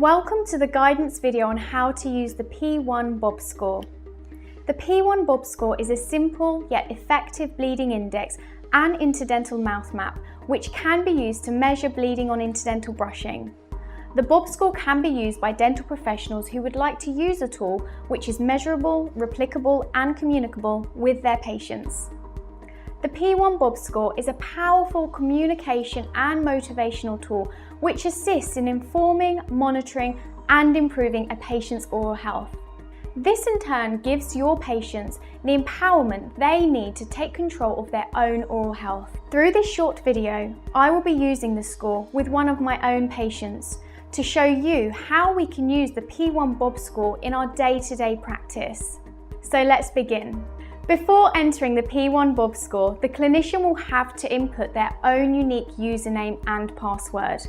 Welcome to the guidance video on how to use the P1 Bob score. The P1 Bob score is a simple yet effective bleeding index and interdental mouth map which can be used to measure bleeding on interdental brushing. The Bob score can be used by dental professionals who would like to use a tool which is measurable, replicable and communicable with their patients. The P1 Bob score is a powerful communication and motivational tool which assists in informing, monitoring and improving a patient's oral health. This in turn gives your patients the empowerment they need to take control of their own oral health. Through this short video, I will be using the score with one of my own patients to show you how we can use the P1 Bob score in our day-to-day practice. So let's begin. Before entering the P1 Bob score, the clinician will have to input their own unique username and password.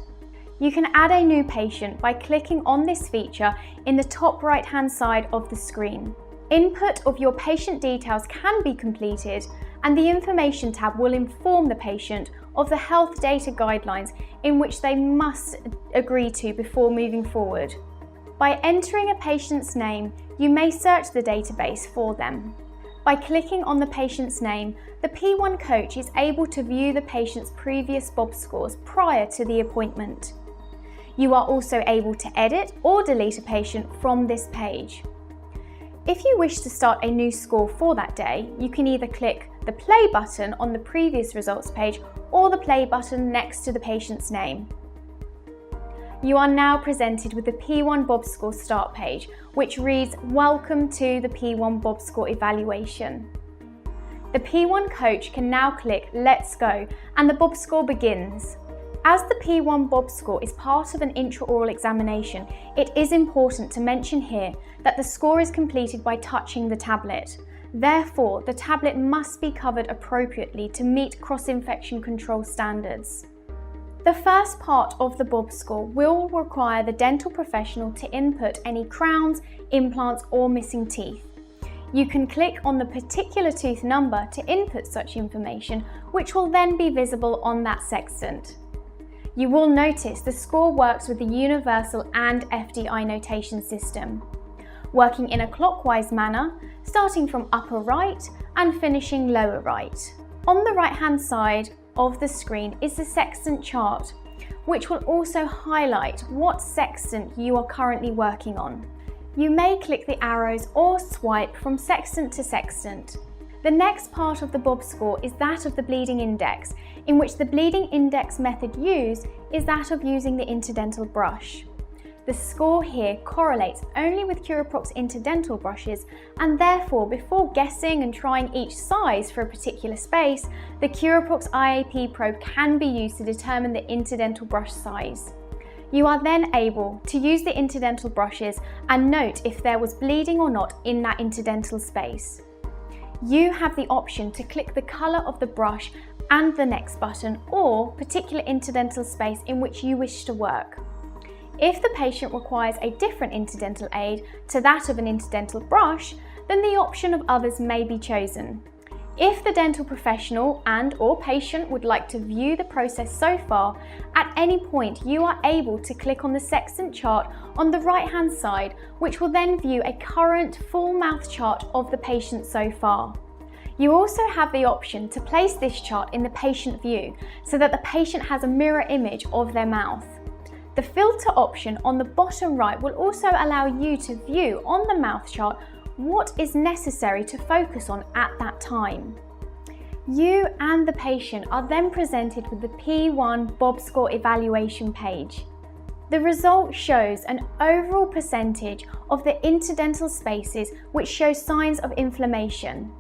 You can add a new patient by clicking on this feature in the top right-hand side of the screen. Input of your patient details can be completed, and the Information tab will inform the patient of the health data guidelines in which they must agree to before moving forward. By entering a patient's name, you may search the database for them. By clicking on the patient's name, the P1 coach is able to view the patient's previous Bob scores prior to the appointment. You are also able to edit or delete a patient from this page. If you wish to start a new score for that day, you can either click the play button on the previous results page or the play button next to the patient's name. You are now presented with the P1 Bob score start page, which reads, "Welcome to the P1 Bob score evaluation." The P1 coach can now click Let's Go and the Bob score begins. As the P1 Bob score is part of an intraoral examination, it is important to mention here that the score is completed by touching the tablet. Therefore, the tablet must be covered appropriately to meet cross-infection control standards. The first part of the Bob score will require the dental professional to input any crowns, implants or missing teeth. You can click on the particular tooth number to input such information, which will then be visible on that sextant. You will notice the score works with the universal and FDI notation system, working in a clockwise manner, starting from upper right and finishing lower right. On the right-hand side of the screen is the sextant chart, which will also highlight what sextant you are currently working on. You may click the arrows or swipe from sextant to sextant. The next part of the Bob score is that of the bleeding index, in which the bleeding index method used is that of using the interdental brush. The score here correlates only with Curaprox interdental brushes, and therefore before guessing and trying each size for a particular space, the Curaprox IAP probe can be used to determine the interdental brush size. You are then able to use the interdental brushes and note if there was bleeding or not in that interdental space. You have the option to click the colour of the brush and the next button or particular interdental space in which you wish to work. If the patient requires a different interdental aid to that of an interdental brush, then the option of others may be chosen. If the dental professional and/or patient would like to view the process so far, at any point you are able to click on the sextant chart on the right-hand side, which will then view a current full mouth chart of the patient so far. You also have the option to place this chart in the patient view so that the patient has a mirror image of their mouth. The filter option on the bottom right will also allow you to view on the mouth chart what is necessary to focus on at that time. You and the patient are then presented with the P1 Bob score evaluation page. The result shows an overall percentage of the interdental spaces which show signs of inflammation.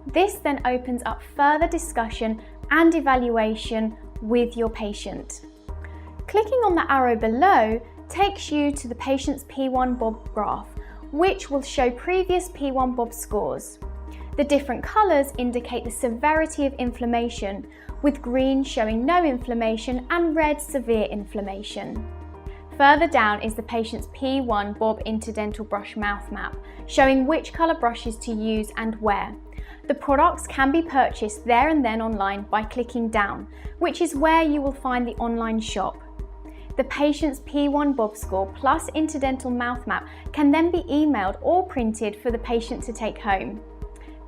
This then opens up further discussion and evaluation with your patient. Clicking on the arrow below takes you to the patient's P1 Bob graph, which will show previous P1 Bob scores. The different colours indicate the severity of inflammation, with green showing no inflammation and red severe inflammation. Further down is the patient's P1 Bob interdental brush mouth map, showing which colour brushes to use and where. The products can be purchased there and then online by clicking down, which is where you will find the online shop. The patient's P1 Bob score plus interdental mouth map can then be emailed or printed for the patient to take home.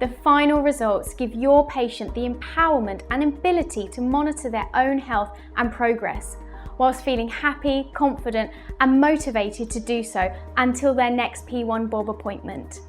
The final results give your patient the empowerment and ability to monitor their own health and progress, whilst feeling happy, confident, and motivated to do so until their next P1 Bob appointment.